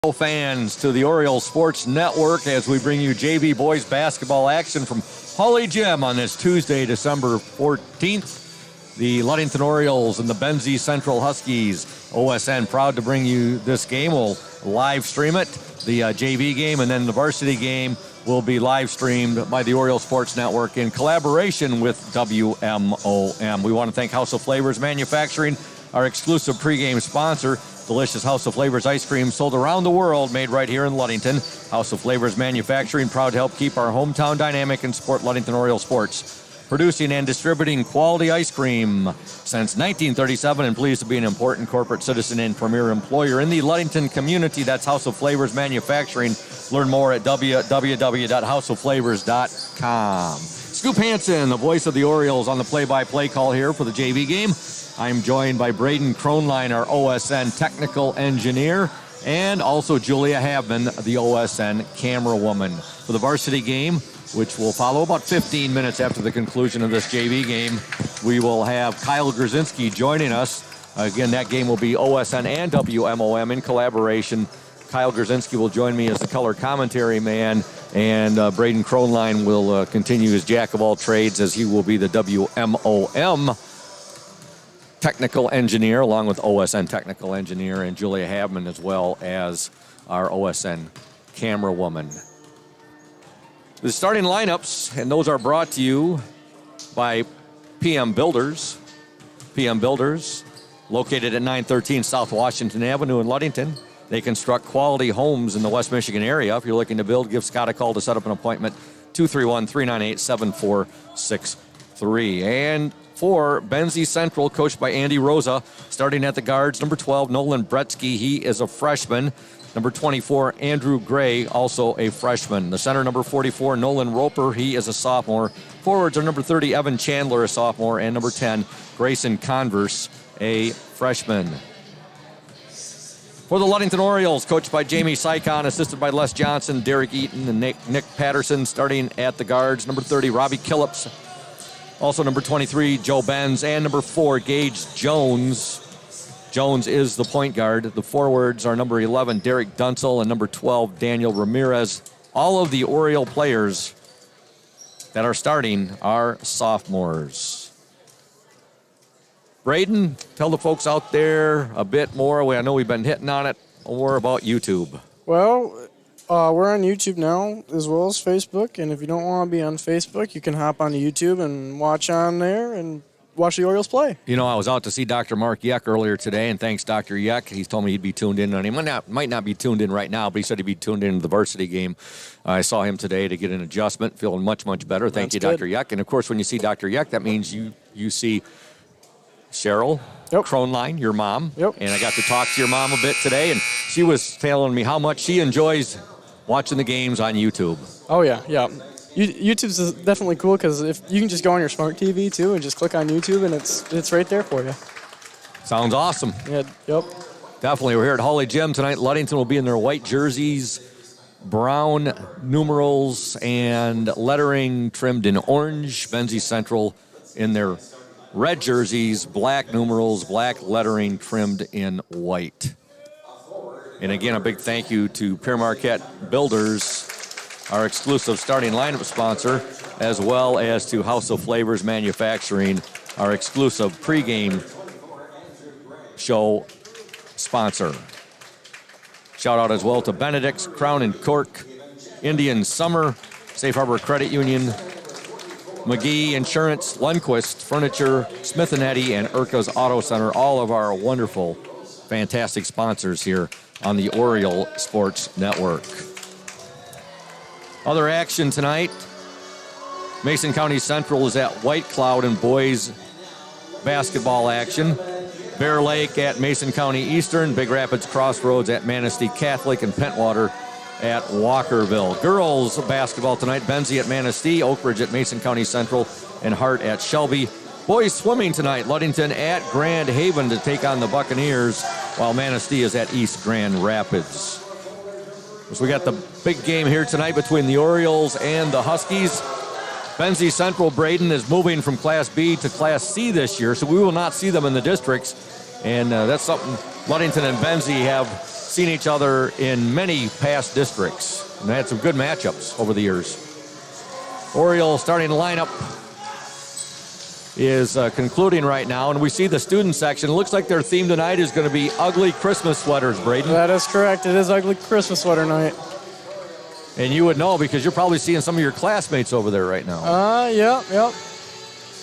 Fans to the Orioles Sports Network as we bring you JV boys basketball action from Holly Gym on this Tuesday, December 14th. The Ludington Orioles and the Benzie Central Huskies. OSN proud to bring you this game. We'll live stream it, the JV game, and then the varsity game will be live streamed by the Orioles Sports Network in collaboration with WMOM. We want to thank House of Flavors Manufacturing, our exclusive pregame sponsor. Delicious House of Flavors ice cream sold around the world, made right here in Ludington. House of Flavors Manufacturing, proud to help keep our hometown dynamic and support Ludington Orioles sports. Producing and distributing quality ice cream since 1937, and pleased to be an important corporate citizen and premier employer in the Ludington community. That's House of Flavors Manufacturing. Learn more at www.houseofflavors.com. Scoop Hansen, the voice of the Orioles, on the play-by-play call here for the JV game. I'm joined by Braden Kronline, our OSN technical engineer, and also Julia Havman, the OSN camera woman. For the varsity game, which will follow about 15 minutes after the conclusion of this JV game, we will have Kyle Grzinski joining us. Again, that game will be OSN and WMOM in collaboration. Kyle Grzinski will join me as the color commentary man, and Braden Kronline will continue his jack of all trades as he will be the WMOM technical engineer, along with OSN technical engineer, and Julia Havman as well as our OSN camera woman. The starting lineups, and those are brought to you by PM Builders. PM Builders, located at 913 South Washington Avenue in Ludington. They construct quality homes in the West Michigan area. If you're looking to build, give Scott a call to set up an appointment, 231-398-7463. And for Benzie Central, coached by Andy Rosa, starting at the guards, number 12, Nolan Bretsky. He is a freshman. Number 24, Andrew Gray, also a freshman. The center, number 44, Nolan Roper. He is a sophomore. Forwards are number 30, Evan Chandler, a sophomore, and number 10, Grayson Converse, a freshman. For the Ludington Orioles, coached by Jamie Sycon, assisted by Les Johnson, Derek Eaton, and Nick Patterson, starting at the guards. Number 30, Robbie Killips. Also number 23, Joe Benz, and number 4, Gage Jones. Jones is the point guard. The forwards are number 11, Derek Dunsel, and number 12, Daniel Ramirez. All of the Oriole players that are starting are sophomores. Braden, tell the folks out there a bit more. I know we've been hitting on it, more about YouTube. Well, we're on YouTube now as well as Facebook, and if you don't want to be on Facebook, you can hop onto YouTube and watch on there and watch the Orioles play. You know, I was out to see Dr. Mark Yeck earlier today, and thanks, Dr. Yeck. He's told me he'd be tuned in. And he might not be tuned in right now, but he said he'd be tuned in to the varsity game. I saw him today to get an adjustment, feeling much, much better. Thank you, Dr. Yeck. And, of course, when you see Dr. Yeck, that means you see Cheryl Kronline, your mom. And I got to talk to your mom a bit today, and she was telling me how much she enjoys watching the games on YouTube. Oh, yeah. YouTube's definitely cool because if you can just go on your smart TV, too, and just click on YouTube, and it's right there for you. Sounds awesome. Yeah, yep. Definitely. We're here at Holly Gym tonight. Ludington will be in their white jerseys, brown numerals, and lettering trimmed in orange. Benzie Central in their red jerseys, black numerals, black lettering trimmed in white. And again, a big thank you to Pierre Marquette Builders, our exclusive starting lineup sponsor, as well as to House of Flavors Manufacturing, our exclusive pregame show sponsor. Shout out as well to Benedict's, Crown and Cork, Indian Summer, Safe Harbor Credit Union, McGee Insurance, Lundquist Furniture, Smith & Eddy, and Urca's Auto Center, all of our wonderful, fantastic sponsors here on the Oriole Sports Network. Other action tonight, Mason County Central is at White Cloud in boys basketball action. Bear Lake at Mason County Eastern, Big Rapids Crossroads at Manistee Catholic, and Pentwater at Walkerville. Girls basketball tonight, Benzie at Manistee, Oak Ridge at Mason County Central, and Hart at Shelby. Boys swimming tonight, Ludington at Grand Haven to take on the Buccaneers, while Manistee is at East Grand Rapids. So we got the big game here tonight between the Orioles and the Huskies. Benzie Central, Braden, is moving from Class B to Class C this year, so we will not see them in the districts. And that's something Ludington and Benzie have seen each other in many past districts, and they had some good matchups over the years. Orioles starting lineup is concluding right now, and we see the student section. It looks like their theme tonight is going to be ugly Christmas sweaters, Braden. That is correct. It is ugly Christmas sweater night. And you would know because you're probably seeing some of your classmates over there right now. Yep.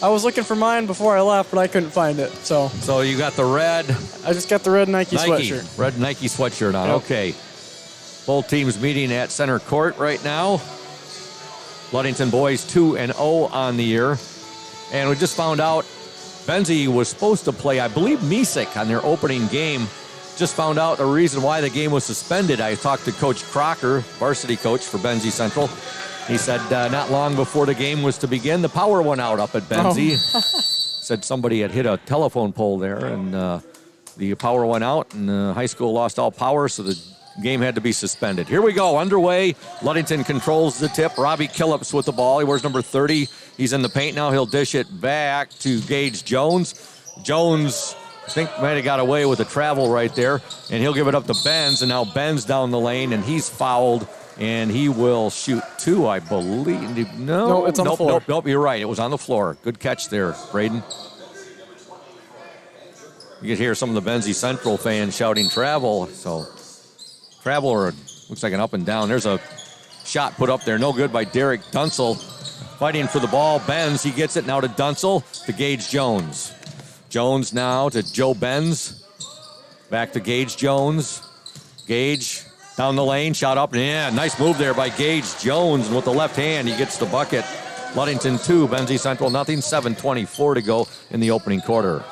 I was looking for mine before I left, but I couldn't find it. So you got the red. I just got the red Nike sweatshirt. Red Nike sweatshirt on. Yep. Okay. Both teams meeting at center court right now. Ludington boys 2-0 on the year. And we just found out Benzie was supposed to play, I believe, Misek on their opening game. Just found out the reason why the game was suspended. I talked to Coach Crocker, varsity coach for Benzie Central. He said not long before the game was to begin, the power went out up at Benzie. Said somebody had hit a telephone pole there, and the power went out, and high school lost all power, so the game had to be suspended. Here we go, underway. Ludington controls the tip. Robbie Killips with the ball. He wears number 30. He's in the paint now. He'll dish it back to Gage Jones. Jones, I think, might have got away with a travel right there, and he'll give it up to Benz, and now Benz down the lane, and he's fouled, and he will shoot two, I believe. No, it's on the floor. Nope, you're right. It was on the floor. Good catch there, Braden. You can hear some of the Benzie Central fans shouting travel, so travel or looks like an up and down. There's a shot put up there. No good by Derek Dunsel. Fighting for the ball. Benz, he gets it now to Dunsel, to Gage Jones. Jones now to Joe Benz. Back to Gage Jones. Gage down the lane, shot up. Yeah, nice move there by Gage Jones. And with the left hand, he gets the bucket. Ludington 2, Benzie Central nothing. 7:24 to go in the opening quarter.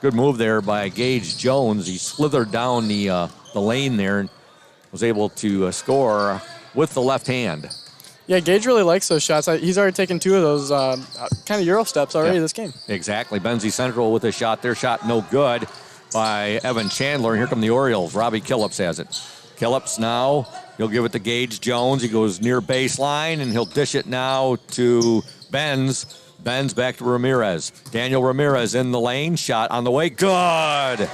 Good move there by Gage Jones. He slithered down the lane there and was able to score with the left hand. Yeah, Gage really likes those shots. He's already taken two of those kind of Euro steps already this game. Exactly. Benzie Central with a shot. Their shot no good by Evan Chandler. And here come the Orioles. Robbie Killips has it. Killips now, he'll give it to Gage Jones. He goes near baseline, and he'll dish it now to Benz. Benz back to Ramirez. Daniel Ramirez in the lane. Shot on the way. Good.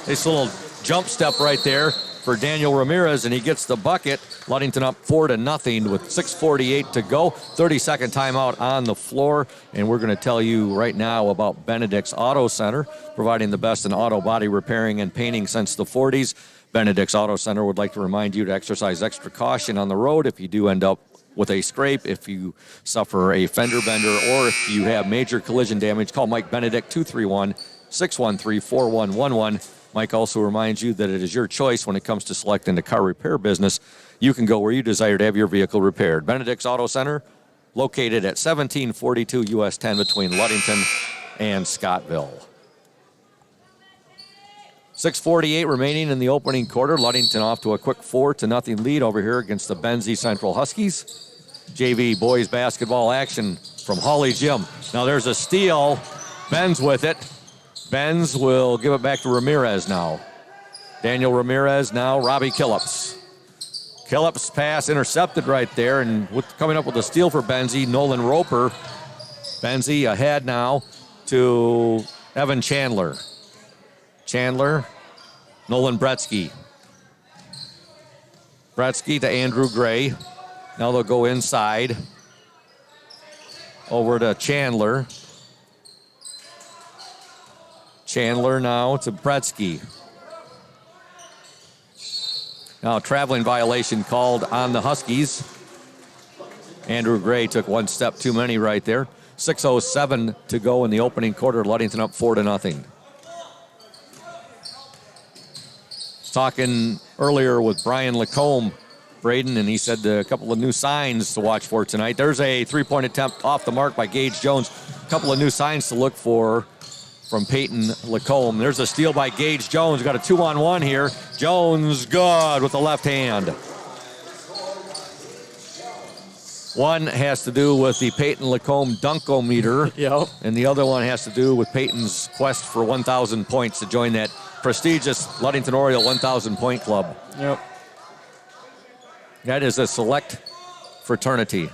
This little jump step right there for Daniel Ramirez, and he gets the bucket. Ludington up 4-0 with 6:48 to go. 30-second timeout on the floor, and we're going to tell you right now about Benedict's Auto Center, providing the best in auto body repairing and painting since the 40s. Benedict's Auto Center would like to remind you to exercise extra caution on the road if you do end up with a scrape, if you suffer a fender bender, or if you have major collision damage. Call Mike Benedict, 231-613-4111. Mike also reminds you that it is your choice when it comes to selecting the car repair business. You can go where you desire to have your vehicle repaired. Benedict's Auto Center, located at 1742 US 10 between Ludington and Scottville. 6:48 remaining in the opening quarter. Ludington off to a quick 4-0 lead over here against the Benzie Central Huskies. JV boys basketball action from Hawley Gym. Now there's a steal. Benz with it. Benz will give it back to Ramirez now. Daniel Ramirez now, Robbie Killips. Killips pass intercepted right there, and coming up with a steal for Benzie, Nolan Roper. Benzie ahead now to Evan Chandler. Chandler, Nolan Bretsky. Bretsky to Andrew Gray. Now they'll go inside. Over to Chandler. Chandler now to Bretsky. Now traveling violation called on the Huskies. Andrew Gray took one step too many right there. 6:07 to go in the opening quarter. Ludington up 4-0. Talking earlier with Brian Lacombe, Braden, and he said a couple of new signs to watch for tonight. There's a three-point attempt off the mark by Gage Jones. A couple of new signs to look for from Peyton Lacombe. There's a steal by Gage Jones. Got a 2-on-1 here. Jones good with the left hand. One has to do with the Peyton Lacombe Dunkometer. Yep. And the other one has to do with Peyton's quest for 1,000 points to join that prestigious Ludington Oriole 1,000 point club. Yep. That is a select fraternity.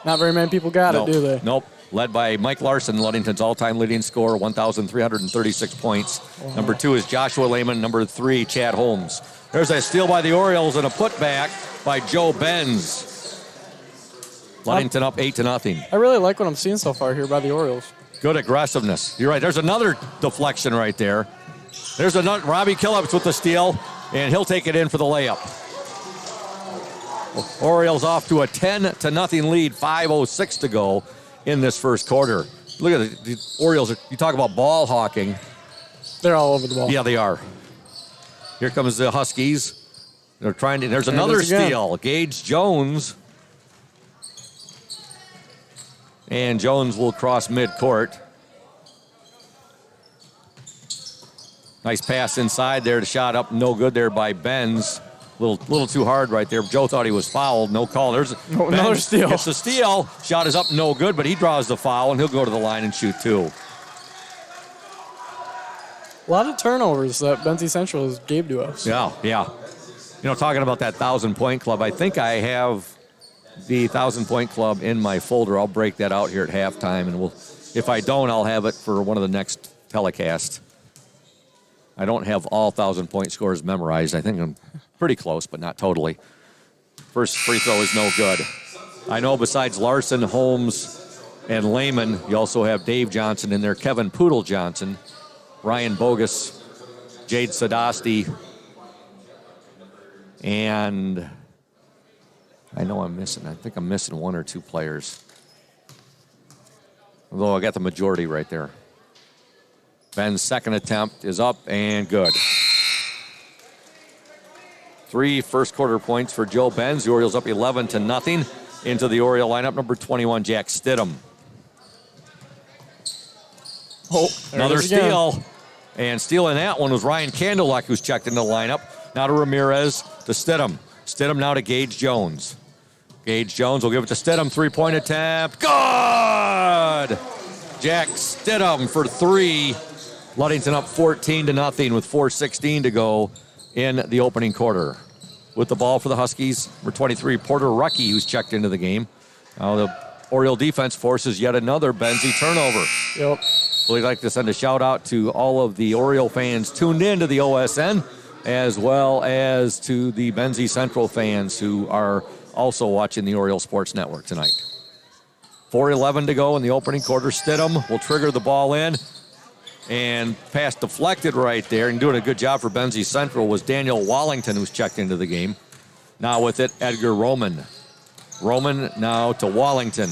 Not very many people got it, do they? Nope. led by Mike Larson, Ludington's all-time leading scorer, 1,336 points. Wow. Number 2 is Joshua Lehman. Number 3, Chad Holmes. There's a steal by the Orioles and a putback by Joe Benz. Ludington up 8-0. I really like what I'm seeing so far here by the Orioles. Good aggressiveness. You're right. There's another deflection right there. There's another Robbie Killips with the steal, and he'll take it in for the layup. Orioles off to a 10-0 lead, 5:06 to go in this first quarter. Look at the Orioles. You talk about ball hawking. They're all over the ball. Yeah, they are. Here comes the Huskies. They're trying to. There's another steal. Gage Jones. And Jones will cross midcourt. Nice pass inside there. The shot up, no good there by Benz. Little too hard right there. Joe thought he was fouled. No call. There's another steal. It's a steal. Shot is up, no good, but he draws the foul, and he'll go to the line and shoot 2. A lot of turnovers that Benzie Central has gave to us. Yeah. You know, talking about that 1,000-point club, I think I have the 1,000-point club in my folder. I'll break that out here at halftime, and if I don't, I'll have it for one of the next telecasts. I don't have all 1,000-point scores memorized. I think I'm pretty close, but not totally. First free throw is no good. I know besides Larson, Holmes, and Lehman, you also have Dave Johnson in there, Kevin Poodle Johnson, Ryan Bogus, Jade Sadasti, and I know I'm missing. I think I'm missing 1 or 2 players. Although I got the majority right there. Ben's second attempt is up and good. 3 first-quarter points for Joe Benz. The Orioles up 11-0 into the Oriole lineup. Number 21, Jack Stidham. Another steal. And stealing that one was Ryan Candlelick, who's checked into the lineup. Now to Ramirez, to Stidham. Stidham now to Gage Jones. Gage Jones will give it to Stidham. 3-point attempt. Good! Jack Stidham for 3. Ludington up 14-0 with 4:16 to go in the opening quarter. With the ball for the Huskies, number 23, Porter Rucky, who's checked into the game. Now the Oriole defense forces yet another Benzie turnover. Yep. We'd like to send a shout out to all of the Oriole fans tuned in to the OSN, as well as to the Benzie Central fans who are also watching the Oriole Sports Network tonight. 4:11 to go in the opening quarter. Stidham will trigger the ball in. And pass deflected right there, and doing a good job for Benzie Central was Daniel Wallington, who's checked into the game. Now with it, Edgar Roman. Roman now to Wallington.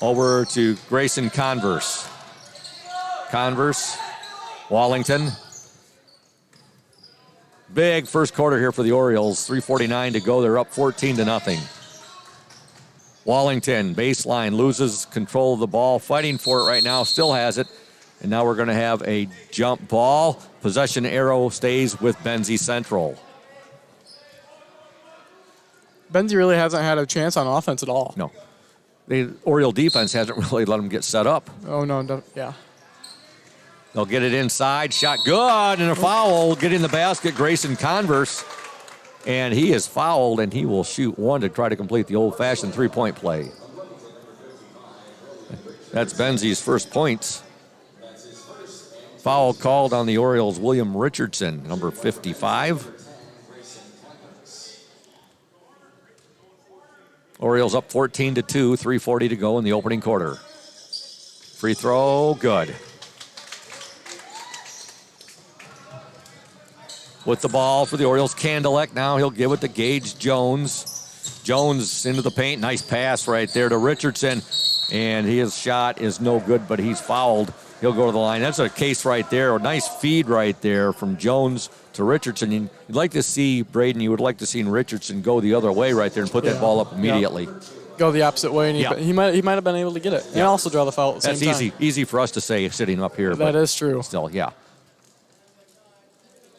Over to Grayson Converse. Converse, Wallington. Big first quarter here for the Orioles. 3:49 to go. They're up 14-0. Wallington, baseline, loses control of the ball. Fighting for it right now, still has it. And now we're going to have a jump ball. Possession arrow stays with Benzie Central. Benzie really hasn't had a chance on offense at all. No. The Oriole defense hasn't really let them get set up. Oh, no. Yeah. They'll get it inside. Shot good. And a foul. Get in the basket. Grayson Converse. And he is fouled, and he will shoot 1 to try to complete the old-fashioned 3-point play. That's Benzie's first points. Foul called on the Orioles, William Richardson, number 55. Orioles up 14-2, 3:40 to go in the opening quarter. Free throw, good. With the ball for the Orioles, Candlelick. Now he'll give it to Gage Jones. Jones into the paint. Nice pass right there to Richardson. And his shot is no good, but he's fouled. He'll go to the line. That's a case right there. A nice feed right there from Jones to Richardson. You'd like to see, Braden, you would like to see Richardson go the other way right there and put that ball up immediately. Go the opposite way, and he might have been able to get it. And also draw the foul at the same time. That's easy for us to say sitting up here. That is true. Still, yeah.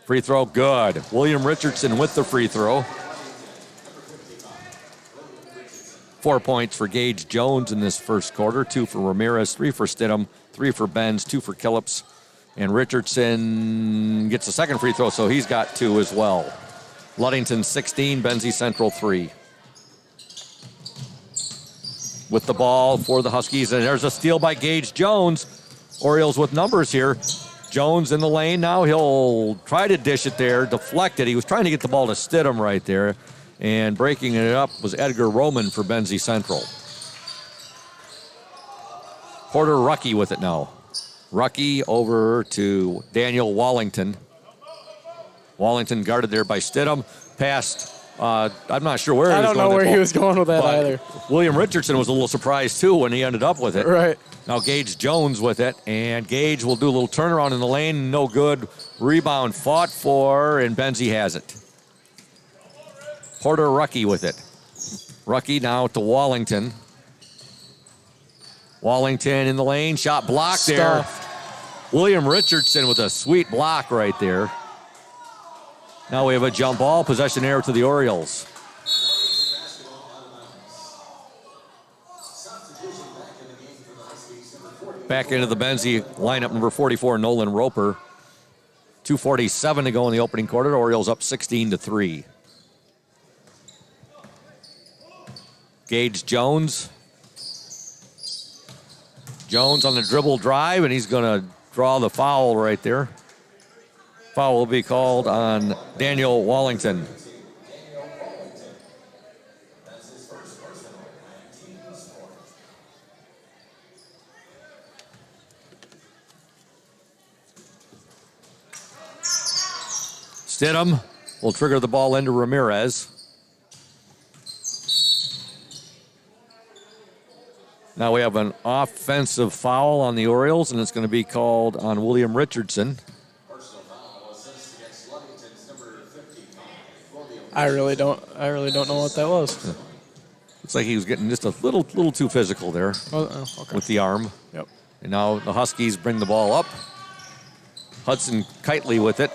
Free throw, good. William Richardson with the free throw. 4 points for Gage Jones in this first quarter. 2 for Ramirez, 3 for Stidham, 3 for Benz, 2 for Killips. And Richardson gets a second free throw, so he's got 2 as well. Ludington 16, Benzie Central 3. with the ball for the Huskies. And there's a steal by Gage Jones. Orioles with numbers here. Jones in the lane now. He'll try to dish it there, deflect it. He was trying to get the ball to Stidham right there. And breaking it up was Edgar Roman for Benzie Central. Porter Rucky with it now. Rucky over to Daniel Wallington. Wallington guarded there by Stidham. Passed. I'm not sure where he was going. I don't know where he was going with that either. William Richardson was a little surprised, too, when he ended up with it. Right. Now Gage Jones with it, and Gage will do a little turnaround in the lane. No good. Rebound fought for, and Benzie has it. Porter Rucky with it. Rucky now to Wallington. Wallington in the lane. Shot blocked there. William Richardson with a sweet block right there. Now we have a jump ball. Possession error to the Orioles. Back into the Benzie lineup, number 44, Nolan Roper. 2:47 to go in the opening quarter. Orioles up 16-3. Gage Jones. Jones on the dribble drive, and he's going to draw the foul right there. Foul will be called on Daniel Wallington. Stidham will trigger the ball into Ramirez. Now we have an offensive foul on the Orioles, and it's going to be called on William Richardson. I really don't know what that was. Looks like he was getting just a little too physical there Okay. with the arm. Yep. And now the Huskies bring the ball up. Hudson Kitely with it.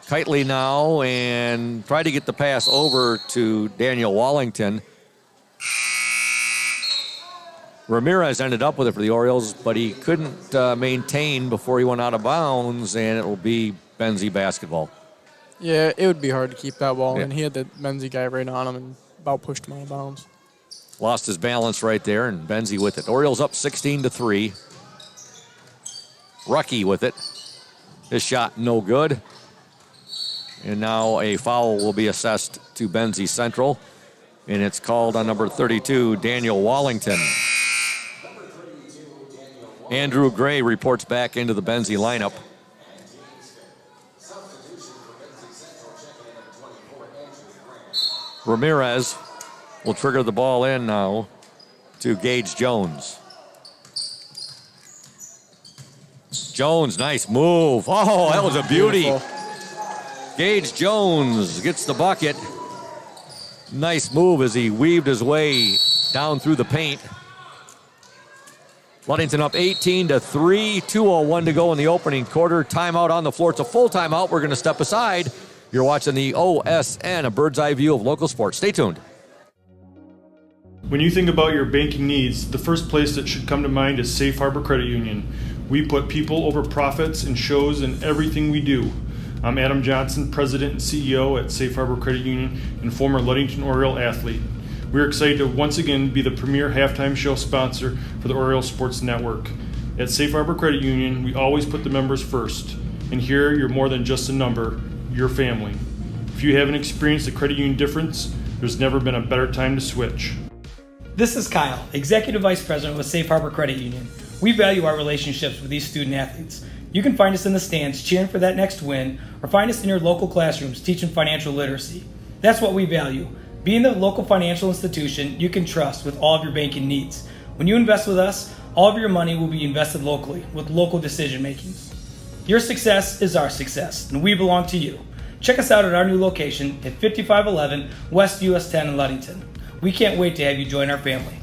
Kitely now, and try to get the pass over to Daniel Wallington. Ramirez ended up with it for the Orioles, but he couldn't maintain before he went out of bounds, and it will be Benzie basketball. Yeah, it would be hard to keep that ball in. He had the Benzie guy right on him and about pushed him out of bounds. Lost his balance right there, and Benzie with it. Orioles up 16-3. Rucky with it. His shot no good. And now a foul will be assessed to Benzie Central, and it's called on number 32, Daniel Wallington. Andrew Gray reports back into the Benzie lineup. Ramirez will trigger the ball in now to Gage Jones. Jones, nice move. Oh, that was a beauty. Beautiful. Gage Jones gets the bucket. Nice move as he weaved his way down through the paint. Ludington up 18-3, 2:01 to go in the opening quarter. Timeout on the floor. It's a full timeout. We're going to step aside. You're watching the OSN, a bird's eye view of local sports. Stay tuned. When you think about your banking needs, the first place that should come to mind is Safe Harbor Credit Union. We put people over profits and shows in everything we do. I'm Adam Johnson, President and CEO at Safe Harbor Credit Union and former Ludington Oriole athlete. We're excited to once again be the premier halftime show sponsor for the Oriole Sports Network. At Safe Harbor Credit Union, we always put the members first. And here, you're more than just a number, you're family. If you haven't experienced the credit union difference, there's never been a better time to switch. This is Kyle, Executive Vice President with Safe Harbor Credit Union. We value our relationships with these student athletes. You can find us in the stands cheering for that next win, or find us in your local classrooms teaching financial literacy. That's what we value. Being the local financial institution you can trust with all of your banking needs. When you invest with us, all of your money will be invested locally with local decision making. Your success is our success, and we belong to you. Check us out at our new location at 5511 West US 10 in Ludington. We can't wait to have you join our family.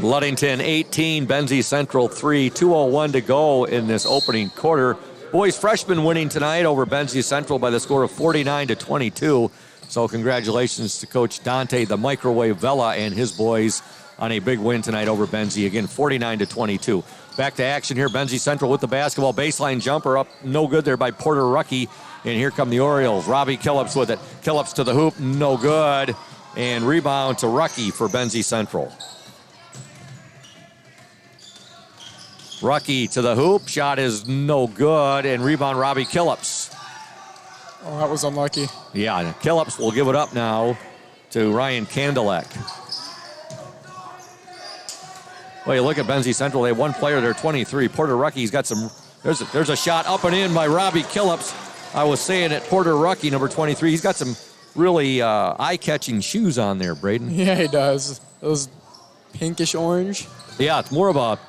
Ludington 18, Benzie Central 3, 2:01 to go in this opening quarter. Boys freshmen winning tonight over Benzie Central by the score of 49-22. So congratulations to Coach Dante, the Microwave Vela, and his boys on a big win tonight over Benzie. Again, 49-22. Back to action here. Benzie Central with the basketball. Baseline jumper up. No good there by Porter Rucky. And here come the Orioles. Robbie Killips with it. Killips to the hoop. No good. And rebound to Rucky for Benzie Central. Rucky to the hoop. Shot is no good. And rebound Robbie Killips. Oh, that was unlucky. Yeah, Killips will give it up now to Ryan Kandelek. Well, you look at Benzie Central. They have one player there, 23. Porter Rucky's got some. There's a shot up and in by Robbie Killips. I was saying it, Porter Rucky, number 23. He's got some really eye-catching shoes on there, Braden. Yeah, he does. Those pinkish orange. Yeah, it's more of a.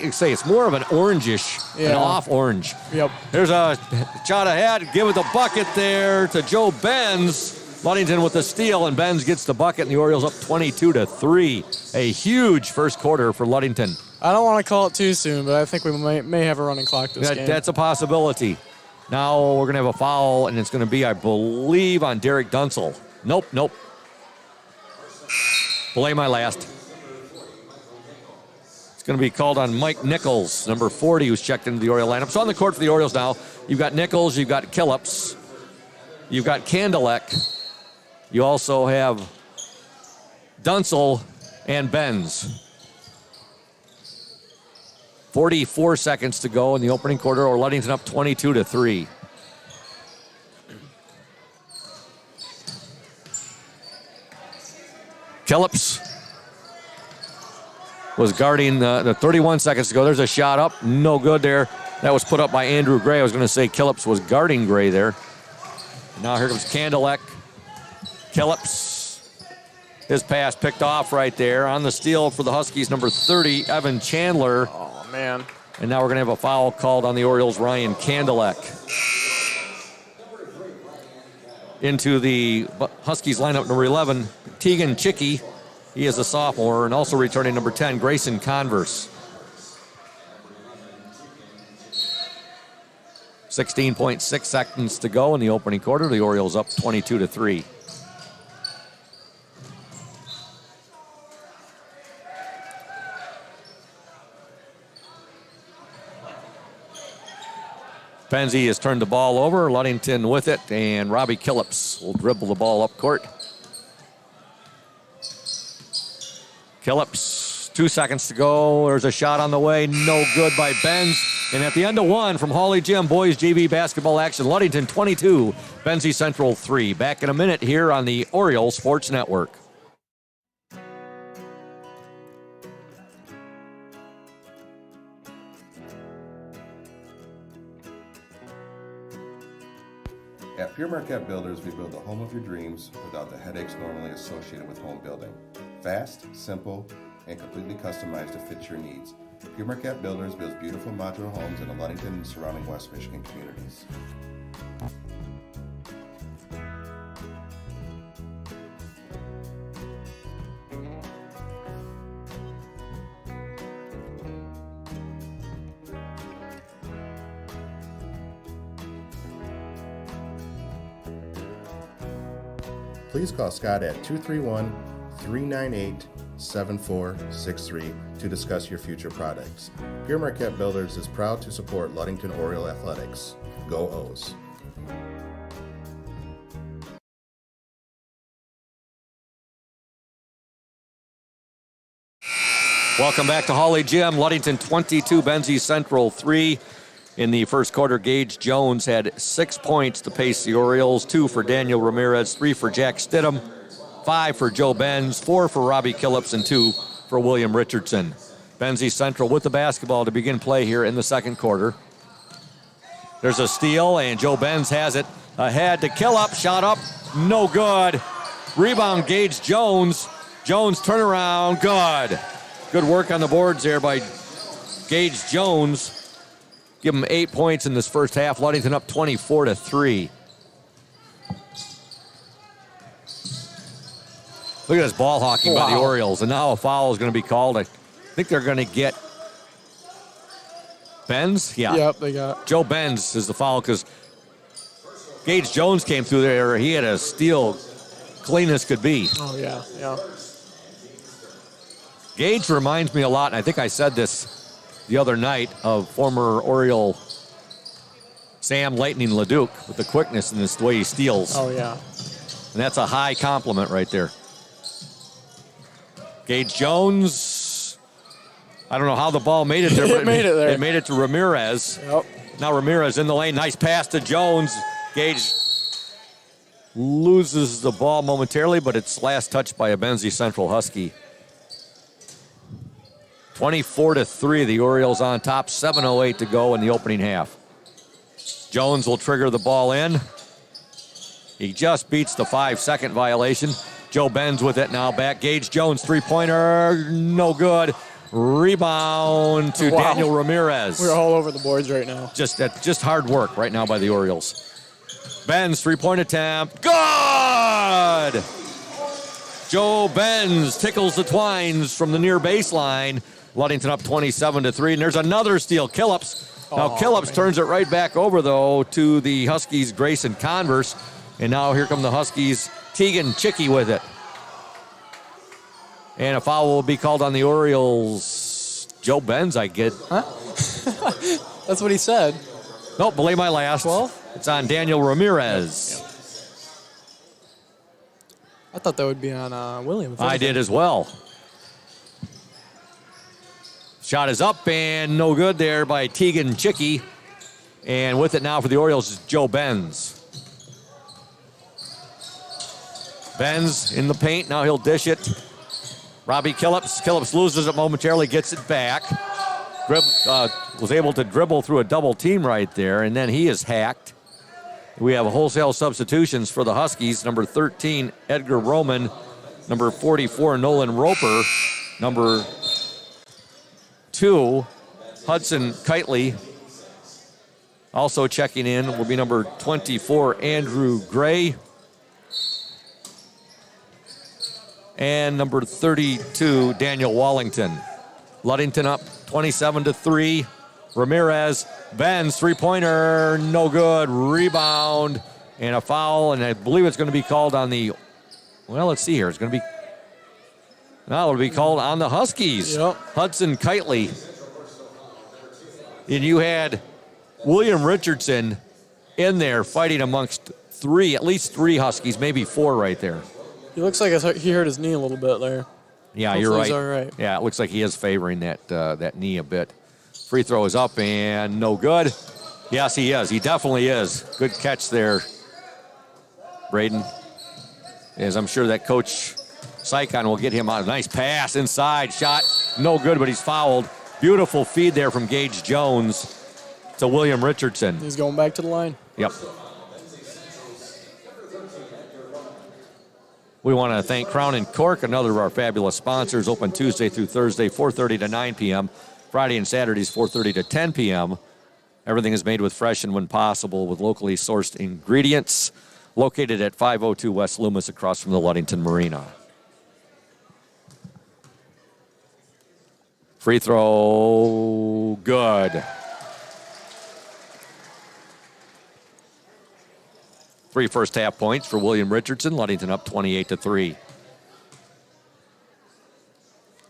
It's more of an orangish, an off orange. Yep. There's a shot ahead. Give it the bucket there to Joe Benz. Ludington with the steal, and Benz gets the bucket, and the Orioles up 22-3. A huge first quarter for Ludington. I don't want to call it too soon, but I think we may have a running clock this game. That's a possibility. Now we're going to have a foul, and it's going to be, I believe, on Derek Dunsel. Nope. Belay my last. Going to be called on Mike Nichols, number 40, who's checked into the Oriole lineup. So on the court for the Orioles now, you've got Nichols, you've got Killips, you've got Kandelek, you also have Dunsel and Benz. 44 seconds to go in the opening quarter, or Ludington up 22-3. Killips was guarding the 31 seconds to go. There's a shot up. No good there. That was put up by Andrew Gray. I was going to say Killips was guarding Gray there. And now here comes Kandelek. Killips. His pass picked off right there. On the steal for the Huskies, number 30, Evan Chandler. Oh, man. And now we're going to have a foul called on the Orioles, Ryan Kandelek. Into the Huskies lineup, number 11, Tegan Chicky. He is a sophomore, and also returning number 10, Grayson Converse. 16.6 seconds to go in the opening quarter. The Orioles up 22-3. Benzie has turned the ball over. Ludington with it, and Robbie Killips will dribble the ball up court. Killips, 2 seconds to go. There's a shot on the way. No good by Benz. And at the end of one from Hawley Gym, boys JV basketball action. Ludington 22, Benzie Central 3. Back in a minute here on the Oriole Sports Network. At Pure Marquette Builders, we build the home of your dreams without the headaches normally associated with home building. Fast, simple, and completely customized to fit your needs. Pure Marquette Builders builds beautiful modular homes in the Ludington and surrounding West Michigan communities. Please call Scott at 231-398-7463 to discuss your future products. Pure Marquette Builders is proud to support Ludington Oriole Athletics. Go O's! Welcome back to Hawley Gym. Ludington 22, Benzie Central 3. In the first quarter, Gage Jones had 6 points to pace the Orioles, 2 for Daniel Ramirez, 3 for Jack Stidham, 5 for Joe Benz, 4 for Robbie Killips, and 2 for William Richardson. Benzie Central with the basketball to begin play here in the second quarter. There's a steal, and Joe Benz has it ahead to Killips. Shot up, no good. Rebound, Gage Jones. Jones turnaround, good. Good work on the boards there by Gage Jones. Give him 8 points in this first half. Ludington up 24-3. Look at this ball hawking by the Orioles. And now a foul is going to be called. I think they're going to get Benz. Yeah. Yep, they got Joe Benz is the foul because Gage Jones came through there. He had a steal clean as could be. Oh, yeah. Gage reminds me a lot, and I think I said this the other night, of former Oriole Sam Lightning LeDuc with the quickness and the way he steals. Oh, yeah. And that's a high compliment right there. Gage Jones. I don't know how the ball made it there, but It made it there. It made it to Ramirez. Yep. Now Ramirez in the lane. Nice pass to Jones. Gage loses the ball momentarily, but it's last touched by a Benzie Central Husky. 24-3, the Orioles on top. 7:08 to go in the opening half. Jones will trigger the ball in. He just beats the 5-second violation. Joe Benz with it now back. Gage Jones, three-pointer, no good. Rebound to Wow. Daniel Ramirez. We're all over the boards right now. Just hard work right now by the Orioles. Benz, three-point attempt, good! Joe Benz tickles the twines from the near baseline. Ludington up 27-3, and there's another steal. Killips. Now Killips turns it right back over, though, to the Huskies' Grayson Converse. And now here come the Huskies' Tegan Chicky with it. And a foul will be called on the Orioles. Joe Benz, I get. Huh? That's what he said. Nope, belay my last. 12? It's on Daniel Ramirez. I thought that would be on William. I did as well. Shot is up and no good there by Tegan Chicky. And with it now for the Orioles is Joe Benz. Benz in the paint. Now he'll dish it. Robbie Killips. Killips loses it momentarily, gets it back. Was able to dribble through a double team right there, and then he is hacked. We have wholesale substitutions for the Huskies. Number 13, Edgar Roman. Number 44, Nolan Roper. Number 2, Hudson Kitely. Also checking in will be number 24, Andrew Gray. And number 32, Daniel Wallington. Ludington up 27-3. Ramirez, Benz, three-pointer, no good. Rebound and a foul, and I believe it's going to be called on the, well, let's see here. It's going to be, no, it'll be called on the Huskies. Yep. Hudson Kitely. And you had William Richardson in there fighting amongst at least three Huskies, maybe 4 right there. He looks like he hurt his knee a little bit there. Yeah, Hopefully you're right. he's all right. Yeah, it looks like he is favoring that knee a bit. Free throw is up and no good. Yes, he is. He definitely is. Good catch there, Braden. As I'm sure that Coach Sycon will get him out. Nice pass inside. Shot no good, but he's fouled. Beautiful feed there from Gage Jones to William Richardson. He's going back to the line. Yep. We want to thank Crown and Cork, another of our fabulous sponsors, open Tuesday through Thursday, 4:30 to 9 p.m., Friday and Saturdays, 4:30 to 10 p.m. Everything is made with fresh and when possible with locally sourced ingredients. Located at 502 West Loomis across from the Ludington Marina. Free throw, good. 3 first half points for William Richardson. Ludington up 28-3.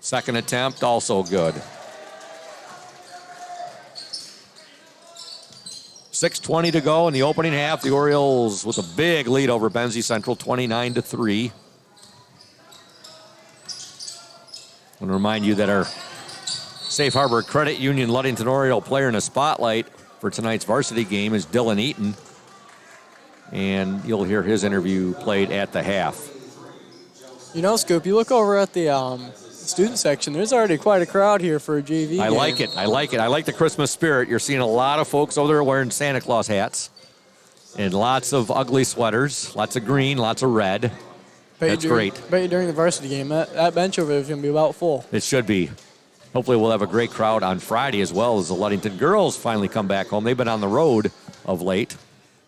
Second attempt, also good. 6:20 to go in the opening half. The Orioles with a big lead over Benzie Central, 29-3. I want to remind you that our Safe Harbor Credit Union Ludington Oriole player in a spotlight for tonight's varsity game is Dylan Eaton. And you'll hear his interview played at the half. You know, Scoop, you look over at the student section. There's already quite a crowd here for a JV game. I like it. I like the Christmas spirit. You're seeing a lot of folks over there wearing Santa Claus hats. And lots of ugly sweaters. Lots of green, lots of red. That's great. Bet you during the varsity game, that bench over there is going to be about full. It should be. Hopefully we'll have a great crowd on Friday as well as the Ludington girls finally come back home. They've been on the road of late.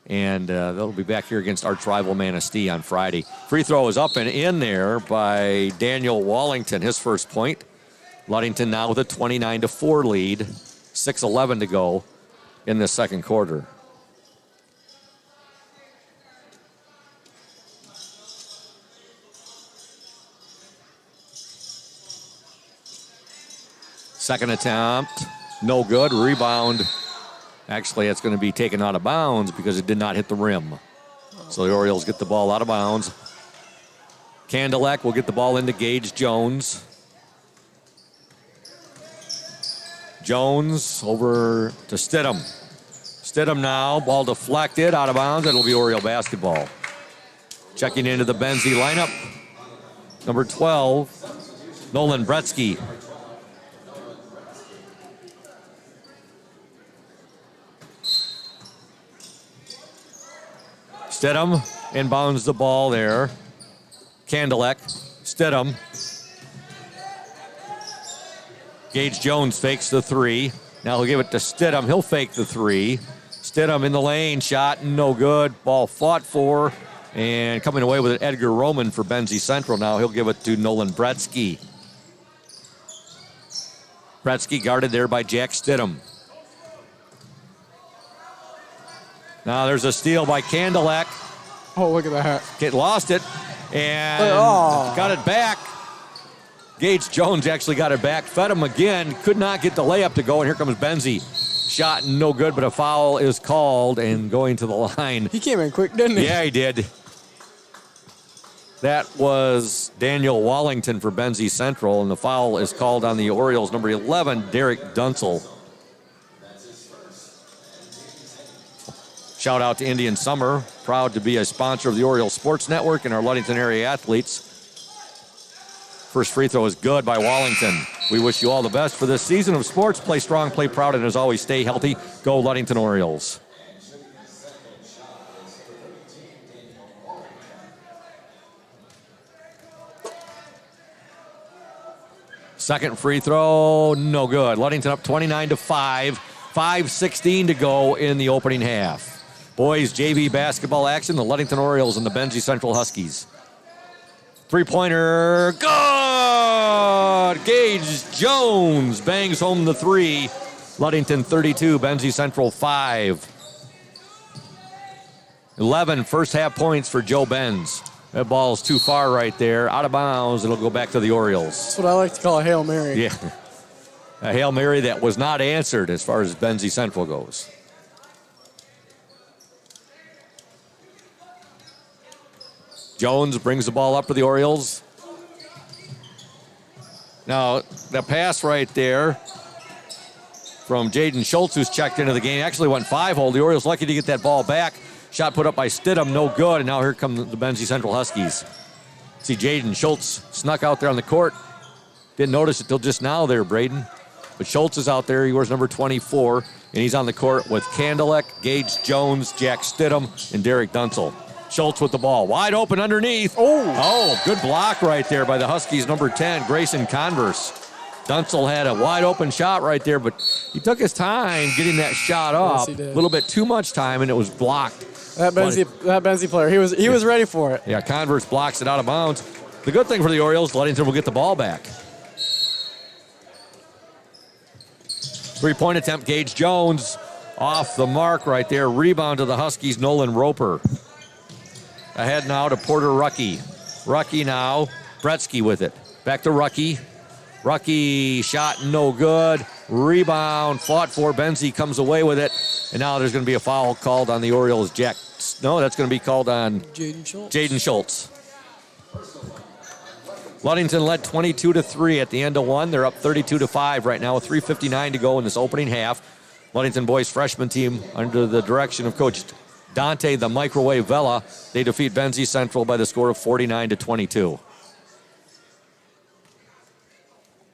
And they'll be back here against arch rival Manistee on Friday. Free throw is up and in there by Daniel Wallington, his first point. Ludington now with a 29-4 lead. 6:11 to go in the second quarter. Second attempt, no good. Rebound. Actually, it's going to be taken out of bounds because it did not hit the rim. So the Orioles get the ball out of bounds. Kandelek will get the ball into Gage Jones. Jones over to Stidham. Stidham now, ball deflected, out of bounds. It'll be Oriole basketball. Checking into the Benzie lineup. Number 12, Nolan Bretsky. Stidham inbounds the ball there. Kandelek, Stidham. Gage Jones fakes the three. Now he'll give it to Stidham. He'll fake the three. Stidham in the lane, shot no good. Ball fought for, and coming away with it, Edgar Roman for Benzie Central. Now he'll give it to Nolan Bretsky. Bretsky guarded there by Jack Stidham. Now there's a steal by Kandelek. Oh, look at that. Lost it and got it back. Gage Jones actually got it back. Fed him again. Could not get the layup to go, and here comes Benzie. Shot no good, but a foul is called and going to the line. He came in quick, didn't he? Yeah, he did. That was Daniel Wallington for Benzie Central, and the foul is called on the Orioles. Number 11, Derek Dunsel. Shout out to Indian Summer, proud to be a sponsor of the Orioles Sports Network and our Ludington area athletes. First free throw is good by Wallington. We wish you all the best for this season of sports. Play strong, play proud, and as always, stay healthy. Go Ludington Orioles. Second free throw, no good. Ludington up 29-5. 5:16 to go in the opening half. Boys JV basketball action, the Ludington Orioles and the Benzie Central Huskies. Three-pointer, good! Gage Jones bangs home the three. Ludington 32, Benzie Central 5. 11 first half points for Joe Benz. That ball's too far right there. Out of bounds, it'll go back to the Orioles. That's what I like to call a Hail Mary. Yeah. A Hail Mary that was not answered as far as Benzie Central goes. Jones brings the ball up for the Orioles. Now, the pass right there from Jaden Schultz, who's checked into the game, actually went 5-hole. The Orioles lucky to get that ball back. Shot put up by Stidham, no good, and now here come the Benzie Central Huskies. See Jaden Schultz snuck out there on the court. Didn't notice it till just now there, Braden. But Schultz is out there. He wears number 24, and he's on the court with Kandelek, Gage Jones, Jack Stidham, and Derek Dunsel. Schultz with the ball. Wide open underneath. Oh, good block right there by the Huskies, number 10, Grayson Converse. Dunsel had a wide open shot right there, but he took his time getting that shot off. Yes, he did. A little bit too much time, and it was blocked. That Benzie player, he was ready for it. Yeah, Converse blocks it out of bounds. The good thing for the Orioles, Ludington will get the ball back. Three-point attempt, Gage Jones off the mark right there. Rebound to the Huskies, Nolan Roper. Ahead now to Porter Rucky. Rucky now, Bretsky with it. Back to Rucky. Rucky shot no good. Rebound, fought for. Benzie comes away with it. And now there's going to be a foul called on the Orioles. That's going to be called on Jaden Schultz. Ludington led 22-3 at the end of one. They're up 32-5 right now with 3:59 to go in this opening half. Ludington boys freshman team under the direction of Coach Dante the Microwave Vela. They defeat Benzie Central by the score of 49-22.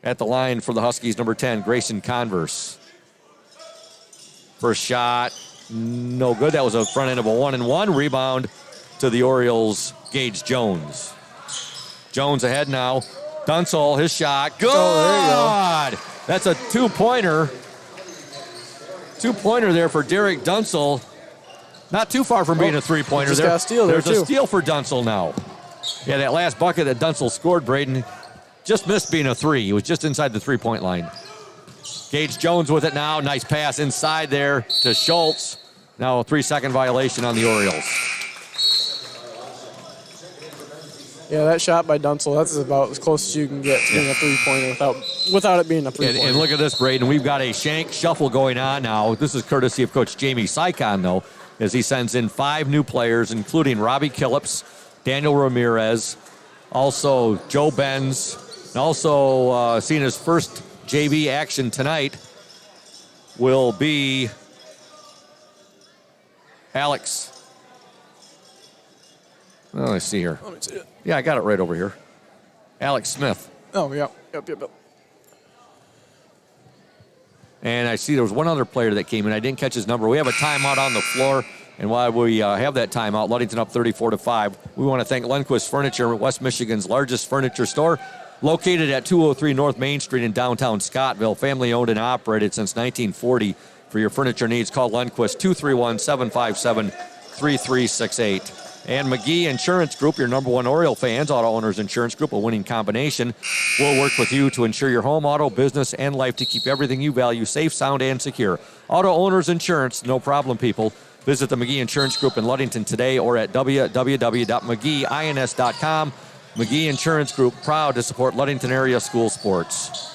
At the line for the Huskies, number 10, Grayson Converse. First shot, no good. That was a front end of a 1-and-1. Rebound to the Orioles, Gage Jones. Jones ahead now. Dunsel, his shot. Good! Oh, there you go. That's a two-pointer. Two-pointer there for Derek Dunsel. Not too far from being a three-pointer just there. got a steal there, There's too. a steal for Dunsel now. Yeah, that last bucket that Dunsel scored, Braden, just missed being a three. He was just inside the three-point line. Gage Jones with it now. Nice pass inside there to Schultz. Now a 3-second violation on the Orioles. Yeah, that shot by Dunsel, that's about as close as you can get to being a three-pointer without it being a three-pointer. And look at this, Braden. We've got a shank shuffle going on now. This is courtesy of Coach Jamie Sycon, though, as he sends in 5 new players, including Robbie Killips, Daniel Ramirez, Also Joe Benz. And also seeing his first JV action tonight will be Alex. Well, let's see here. Let me see it. Yeah, I got it right over here. Alex Smith. Oh, yeah. Yep. And I see there was one other player that came in. I didn't catch his number. We have a timeout on the floor. And while we have that timeout, Ludington up 34-5. We want to thank Lundquist Furniture, West Michigan's largest furniture store, located at 203 North Main Street in downtown Scottville. Family owned and operated since 1940. For your furniture needs, call Lundquist 231-757-3368. And McGee Insurance Group, your number one Oriole fans, Auto Owners Insurance Group, a winning combination. We'll work with you to insure your home, auto, business, and life to keep everything you value safe, sound, and secure. Auto Owners Insurance, no problem, people. Visit the McGee Insurance Group in Ludington today or at www.mcgeeins.com. McGee Insurance Group, proud to support Ludington area school sports.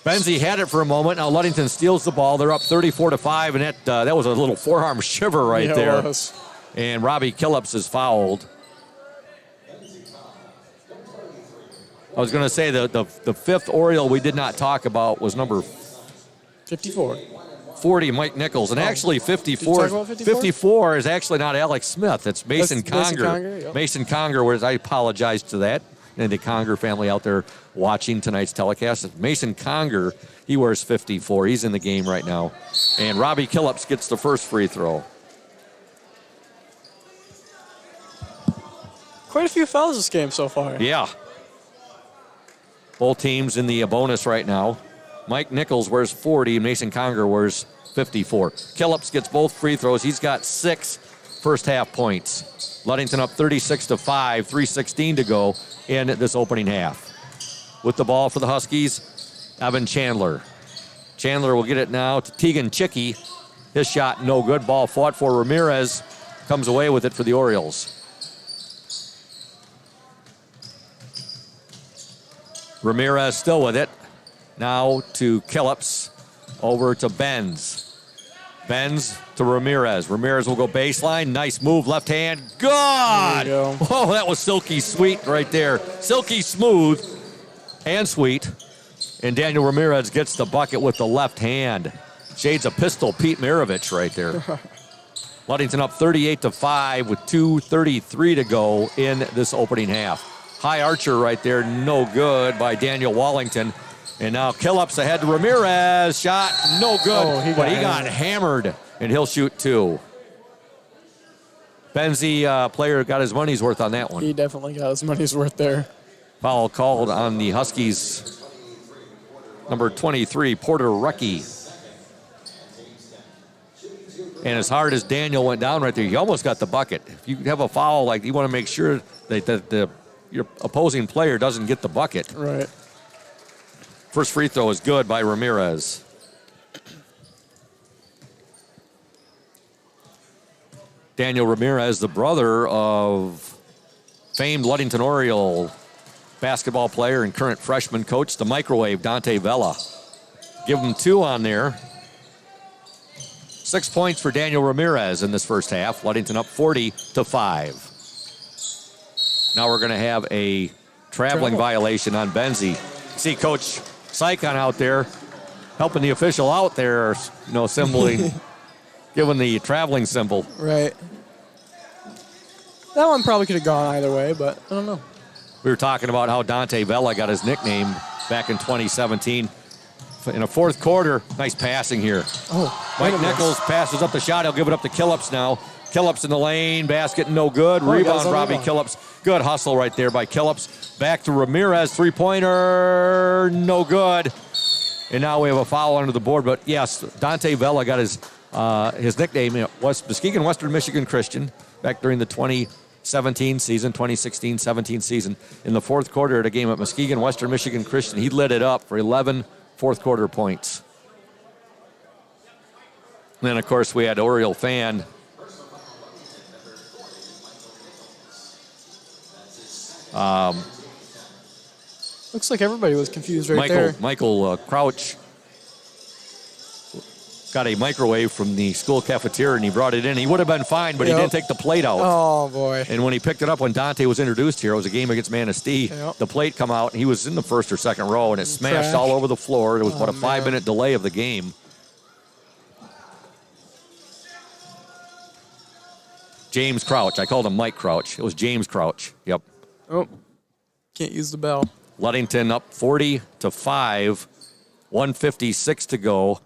Benzie had it for a moment. Now Ludington steals the ball. They're up 34-5, and that was a little forearm shiver right there. It was. And Robbie Killips is fouled. I was going to say the fifth Oriole we did not talk about was number 54. 40, Mike Nichols. And actually Did you 54 talk about 54 is actually not Alex Smith. It's Mason That's Mason Conger. Conger, yep. Mason Conger, whereas I apologize to that. And the Conger family out there watching tonight's telecast. Mason Conger, he wears 54. He's in the game right now. And Robbie Killips gets the first free throw. Quite a few fouls this game so far. Yeah. Both teams in the bonus right now. Mike Nichols wears 40. Mason Conger wears 54. Killips gets both free throws. He's got 6 first half points. Ludington up 36-5, 3:16 to go in this opening half. With the ball for the Huskies, Evan Chandler. Chandler will get it now to Tegan Chicky. His shot no good. Ball fought for. Ramirez comes away with it for the Orioles. Ramirez still with it. Now to Killips. Over to Benz. Benz to Ramirez. Ramirez will go baseline. Nice move, left hand. Good! There you go. Oh, that was silky sweet right there. Silky smooth and sweet. And Daniel Ramirez gets the bucket with the left hand. Shades of pistol Pete Maravich right there. Ludington up 38-5 with 2:33 to go in this opening half. High archer right there, no good by Daniel Wallington. And now Killips ahead to Ramirez. Shot no good, Oh, he got hammered, and he'll shoot 2. Benzie player got his money's worth on that one. He definitely got his money's worth there. Foul called on the Huskies. Number 23, Porter Rucky. And as hard as Daniel went down right there, he almost got the bucket. If you have a foul, like you want to make sure that your opposing player doesn't get the bucket. Right. First free throw is good by Ramirez. Daniel Ramirez, the brother of famed Ludington Oriole basketball player and current freshman coach, the microwave, Dante Vella. Give him 2 on there. 6 points for Daniel Ramirez in this first half. Ludington up 40-5. Now we're going to have a traveling violation on Benzie. See Coach Sykon out there helping the official out there, symboling, giving the traveling symbol. Right. That one probably could have gone either way, but I don't know. We were talking about how Dante Vella got his nickname back in 2017. In a fourth quarter, nice passing here. Oh, Mike Nichols passes up the shot. He'll give it up to Killips now. Killips in the lane, basket no good. Rebound, Robbie Killips. Good hustle right there by Killips. Back to Ramirez, three-pointer, no good. And now we have a foul under the board. But yes, Dante Vella got his nickname. Muskegon Western Michigan Christian back during the 2016-17 season. In the fourth quarter at a game at Muskegon Western Michigan Christian, he lit it up for 11 fourth quarter points. And then, of course, we had Oriole fan looks like everybody was confused right there. Michael Crouch got a microwave from the school cafeteria, and he brought it in. He would have been fine, but he Yep. didn't take the plate out. Oh, boy. And when he picked it up, when Dante was introduced here, it was a game against Manistee. Yep. The plate come out, and he was in the first or second row, and it smashed Trash. all over the floor. It was about a man. 5-minute delay of the game. James Crouch. I called him Mike Crouch. It was James Crouch. Yep. Oh, can't use the bell. Ludington up 40-5, 1:56 to go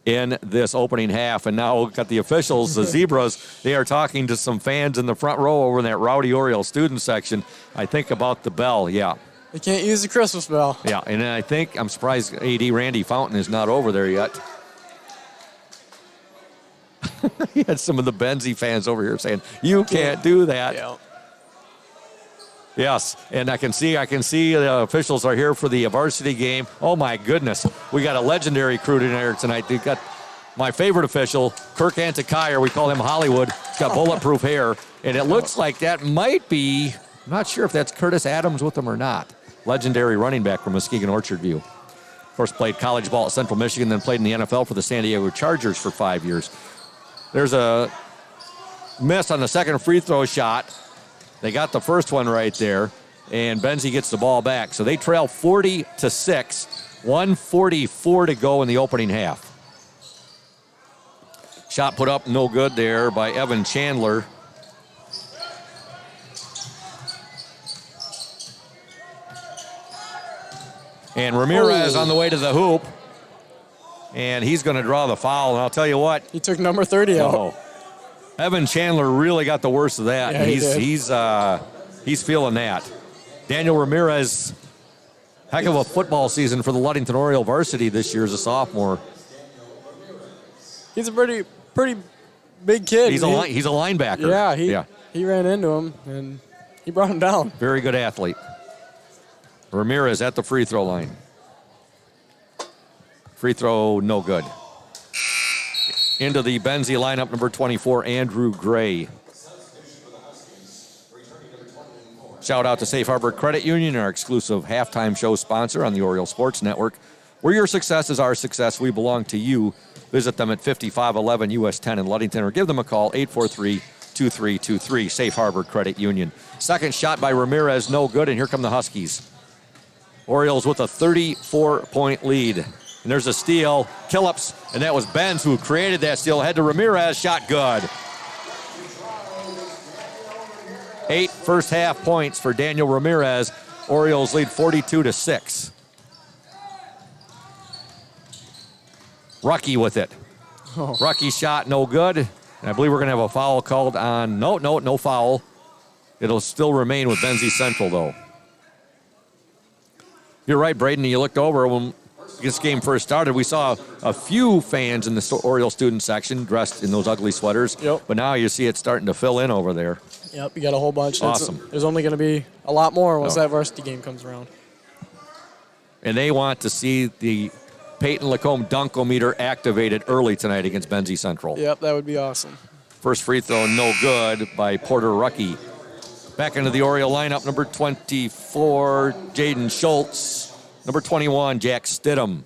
in this opening half. And now we've got the officials, the Zebras. They are talking to some fans in the front row over in that Rowdy Oriole student section. I think about the bell, yeah. They can't use the Christmas bell. Yeah, and I think, I'm surprised AD Randy Fountain is not over there yet. He had some of the Benzie fans over here saying, you can't do that. Yeah. Yes, and I can see the officials are here for the varsity game. Oh my goodness, we got a legendary crew tonight. We got my favorite official, Kirk Antikyre. We call him Hollywood. He's got bulletproof hair, and it looks like that might be. I'm not sure if that's Curtis Adams with him or not. Legendary running back from Muskegon Orchard View. Of course, played college ball at Central Michigan, then played in the NFL for the San Diego Chargers for 5 years. There's a miss on the second free throw shot. They got the first one right there, and Benzie gets the ball back. So they trail 40-6, 1:44 to go in the opening half. Shot put up, no good there by Evan Chandler. And Ramirez on the way to the hoop, and he's going to draw the foul. And I'll tell you what. He took number 30 out. Oh, Evan Chandler really got the worst of that. Yeah, He's feeling that. Daniel Ramirez, heck of a football season for the Ludington Oriole varsity this year as a sophomore. He's a pretty big kid. He's a linebacker. Yeah, he ran into him, and he brought him down. Very good athlete. Ramirez at the free throw line. Free throw, no good. Into the Benzie lineup, number 24, Andrew Gray. Shout out to Safe Harbor Credit Union, our exclusive halftime show sponsor on the Oriole Sports Network. Where your success is our success, we belong to you. Visit them at 5511 US 10 in Ludington or give them a call, 843-2323, Safe Harbor Credit Union. Second shot by Ramirez, no good, and here come the Huskies. Orioles with a 34-point lead. And there's a steal, Killips, and that was Benz who created that steal. Head to Ramirez, shot good. 8 first half points for Daniel Ramirez. Orioles lead 42-6. Rucky with it. Oh. Rucky shot, no good. And I believe we're going to have a foul called on. No foul. It'll still remain with Benzie Central, though. You're right, Braden. You looked over when this game first started. We saw a few fans in the Oriole student section dressed in those ugly sweaters. Yep. But now you see it starting to fill in over there. Yep, you got a whole bunch. Awesome. There's only going to be a lot more once No. that varsity game comes around. And they want to see the Peyton Lacombe Dunkometer activated early tonight against Benzie Central. Yep, that would be awesome. First free throw, no good by Porter Rucky. Back into the Oriole lineup, number 24, Jaden Schultz. Number 21, Jack Stidham.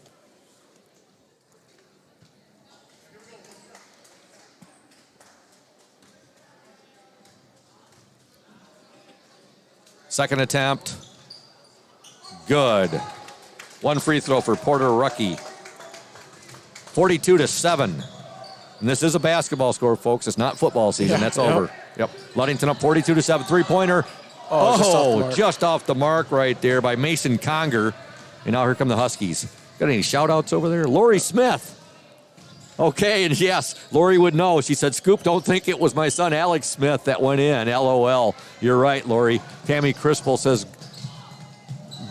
Second attempt, good. One free throw for Porter Rucky. 42-7. And this is a basketball score, folks. It's not football season. That's over. Yep. Ludington up 42-7. Three-pointer. Just off the mark right there by Mason Conger. And now here come the Huskies. Got any shout-outs over there? Lori Smith. Okay, and yes, Lori would know. She said, Scoop, don't think it was my son Alex Smith that went in. LOL. You're right, Lori. Tammy Crispel says,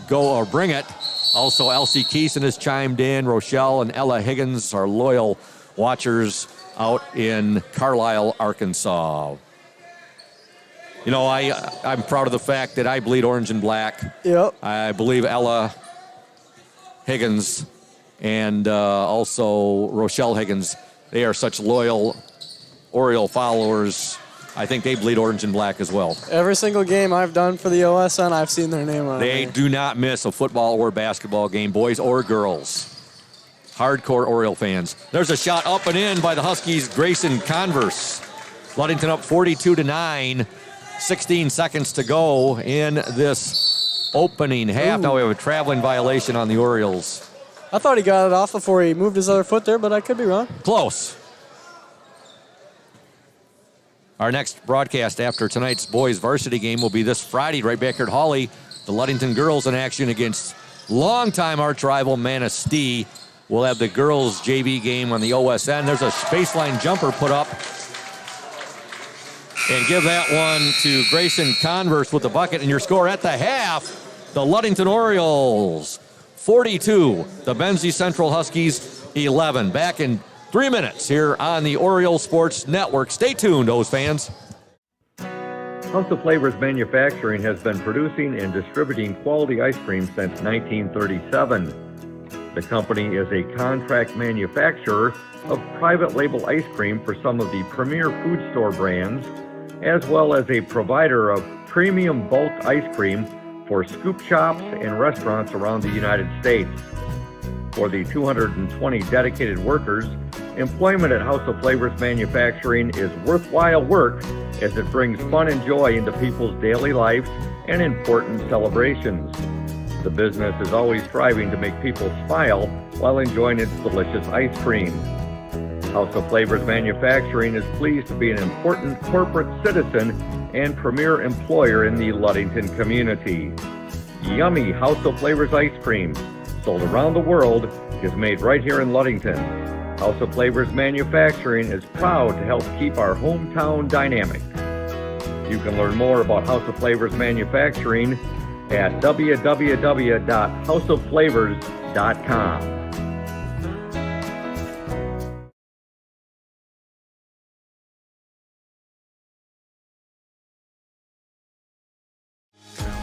go or bring it. Also, Elsie Keeson has chimed in. Rochelle and Ella Higgins are loyal watchers out in Carlisle, Arkansas. You know, I'm proud of the fact that I bleed orange and black. Yep. I believe Ella Higgins and also Rochelle Higgins, they are such loyal Oriole followers. I think they bleed orange and black as well. Every single game I've done for the OSN, I've seen their name on it. They do not miss a football or basketball game, boys or girls. hardcore Oriole fans. There's a shot up and in by the Huskies' Grayson Converse. Ludington up 42-9. 16 seconds to go in this opening half. Now we have a traveling violation on the Orioles. I thought he got it off before he moved his other foot there, but I could be wrong. Close. Our next broadcast after tonight's boys varsity game will be this Friday right back here at Hawley. The Ludington girls in action against longtime arch rival Manistee. We'll have the girls JV game on the OSN. There's a baseline jumper put up. And give that one to Grayson Converse with the bucket. And your score at the half, the Ludington Orioles 42, the Benzie Central Huskies 11. Back in 3 minutes here on the Oriole Sports Network. Stay tuned, O's fans. House of Flavors Manufacturing has been producing and distributing quality ice cream since 1937. The company is a contract manufacturer of private label ice cream for some of the premier food store brands, as well as a provider of premium bulk ice cream for scoop shops and restaurants around the United States. For the 220 dedicated workers, employment at House of Flavors Manufacturing is worthwhile work as it brings fun and joy into people's daily lives and important celebrations. The business is always striving to make people smile while enjoying its delicious ice cream. House of Flavors Manufacturing is pleased to be an important corporate citizen and premier employer in the Ludington community. Yummy House of Flavors ice cream, sold around the world, is made right here in Ludington. House of Flavors Manufacturing is proud to help keep our hometown dynamic. You can learn more about House of Flavors Manufacturing at www.houseofflavors.com.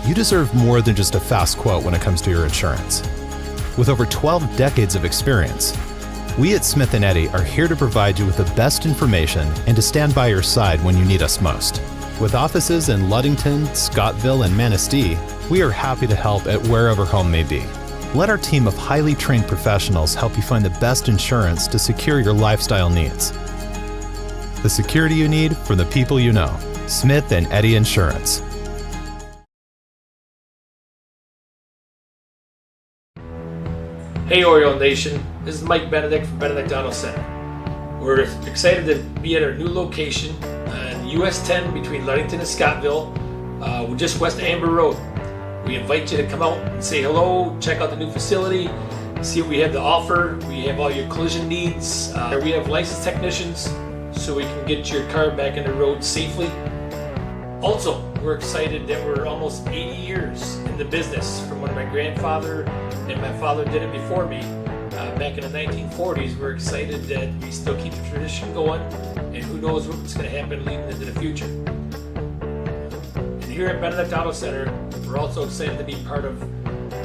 You deserve more than just a fast quote when it comes to your insurance. With over 12 decades of experience, we at Smith & Eddy are here to provide you with the best information and to stand by your side when you need us most. With offices in Ludington, Scottville, and Manistee, we are happy to help at wherever home may be. Let our team of highly trained professionals help you find the best insurance to secure your lifestyle needs. The security you need from the people you know. Smith & Eddy Insurance. Hey Oriole Nation, this is Mike Benedict from Benedict Auto Center. We're excited to be at our new location on US 10 between Ludington and Scottville, we're just west of Amber Road. We invite you to come out and say hello, check out the new facility, see what we have to offer. We have all your collision needs. We have licensed technicians so we can get your car back on the road safely. Also, we're excited that we're almost 80 years in the business from when my grandfather and my father did it before me back in the 1940s. We're excited that we still keep the tradition going, and who knows what's going to happen leading into the future. And here at Benedict Auto Center, we're also excited to be part of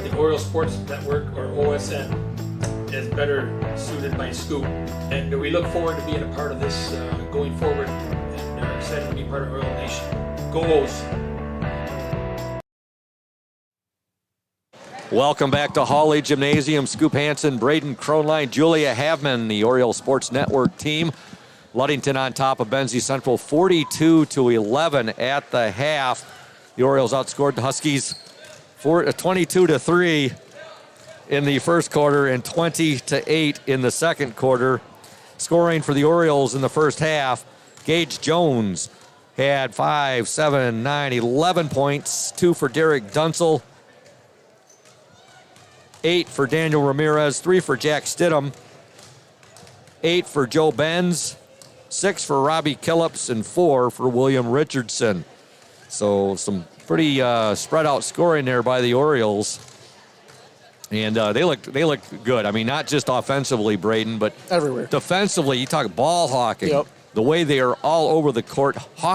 the Oriole Sports Network, or OSN, as better suited by Scoop. And we look forward to being a part of this going forward, and are excited to be part of Oriole Nation. Go O's! Welcome back to Hawley Gymnasium. Scoop Hansen, Braden Kronline, Julia Havman, the Oriole Sports Network team. Ludington on top of Benzie Central 42-11 at the half. The Orioles outscored the Huskies 22-3 in the first quarter and 20-8 in the second quarter. Scoring for the Orioles in the first half, Gage Jones had 5, 7, 9, 11 points, 2 for Derek Dunsel, 8 for Daniel Ramirez, 3 for Jack Stidham, 8 for Joe Benz, 6 for Robbie Killips, and 4 for William Richardson. So some pretty spread out scoring there by the Orioles. And they look good. I mean, not just offensively, Braden, but everywhere. Defensively, you talk ball hawking. Yep. The way they are all over the court hawking